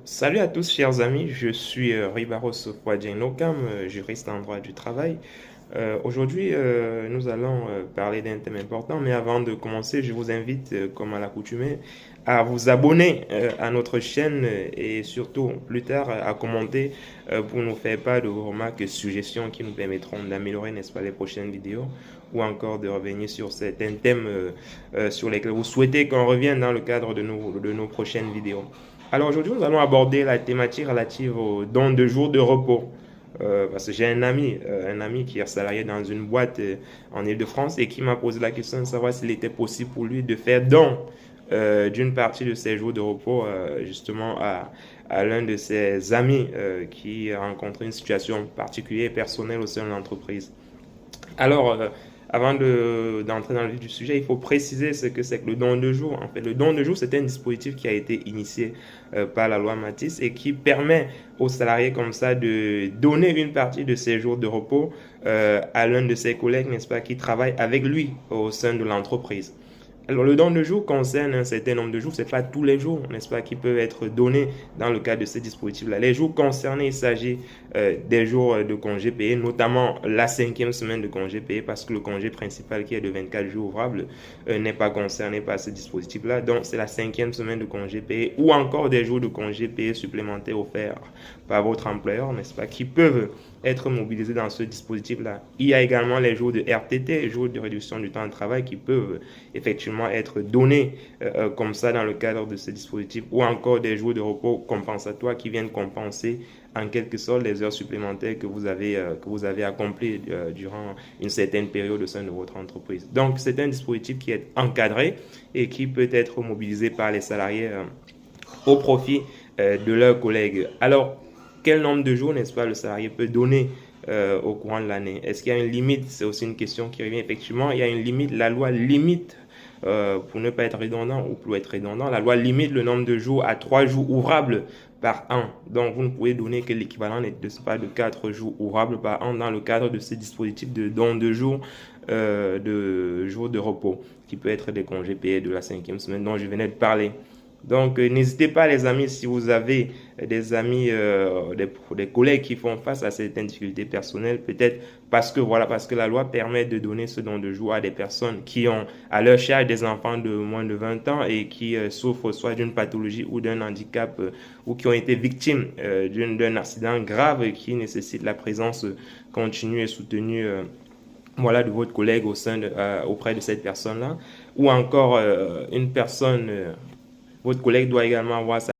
Salut à tous chers amis, je suis Ribaros Fouadjenokam, juriste en droit du travail. Aujourd'hui, nous allons parler d'un thème important, mais avant de commencer, je vous invite, comme à l'accoutumée, à vous abonner à notre chaîne et surtout plus tard à commenter pour nous faire part de vos remarques et suggestions qui nous permettront d'améliorer, n'est-ce pas, les prochaines vidéos ou encore de revenir sur certains thèmes sur lesquels vous souhaitez qu'on revienne dans le cadre de nos prochaines vidéos. Alors aujourd'hui, nous allons aborder la thématique relative aux dons de jours de repos. Parce que j'ai un ami qui est salarié dans une boîte en Île-de-France et qui m'a posé la question de savoir s'il était possible pour lui de faire don d'une partie de ses jours de repos justement à l'un de ses amis qui a rencontré une situation particulière et personnelle au sein de l'entreprise. Alors, avant d'entrer dans le vif du sujet, il faut préciser ce que c'est que le don de jour. En fait, le don de jour, c'est un dispositif qui a été initié par la loi Matisse et qui permet aux salariés comme ça de donner une partie de ses jours de repos à l'un de ses collègues, n'est-ce pas, qui travaille avec lui au sein de l'entreprise. Alors, le don de jour concerne un certain nombre de jours, ce n'est pas tous les jours, n'est-ce pas, qui peuvent être donnés dans le cadre de ce dispositif-là. Les jours concernés, il s'agit des jours de congés payés, notamment la 5e semaine de congés payés, parce que le congé principal qui est de 24 jours ouvrables n'est pas concerné par ce dispositif-là. Donc, c'est la 5e semaine de congés payés ou encore des jours de congés payés supplémentaires offerts par votre employeur, n'est-ce pas, qui peuvent être mobilisés dans ce dispositif-là. Il y a également les jours de RTT, jours de réduction du temps de travail, qui peuvent effectivement être donnés comme ça dans le cadre de ce dispositif, ou encore des jours de repos compensatoires qui viennent compenser en quelque sorte les heures supplémentaires que vous avez accomplies durant une certaine période au sein de votre entreprise. Donc, c'est un dispositif qui est encadré et qui peut être mobilisé par les salariés au profit de leurs collègues. Alors, quel nombre de jours, n'est-ce pas, le salarié peut donner au courant de l'année? Est-ce qu'il y a une limite? C'est aussi une question qui revient. Effectivement, il y a une limite. La loi limite, pour ne pas être redondant ou pour être redondant, la loi limite le nombre de jours à 3 jours ouvrables par an. Donc, vous ne pouvez donner que l'équivalent de 4 jours ouvrables par an dans le cadre de ces dispositifs de don de jours de repos, qui peut être des congés payés de la 5e semaine dont je venais de parler. Donc, n'hésitez pas, les amis, si vous avez des amis, des collègues qui font face à certaines difficultés personnelles, peut-être parce que la loi permet de donner ce don de jour à des personnes qui ont à leur charge des enfants de moins de 20 ans et qui souffrent soit d'une pathologie ou d'un handicap ou qui ont été victimes d'un accident grave qui nécessite la présence continue et soutenue de votre collègue auprès de cette personne-là, ou encore une personne, votre collègue doit également avoir sa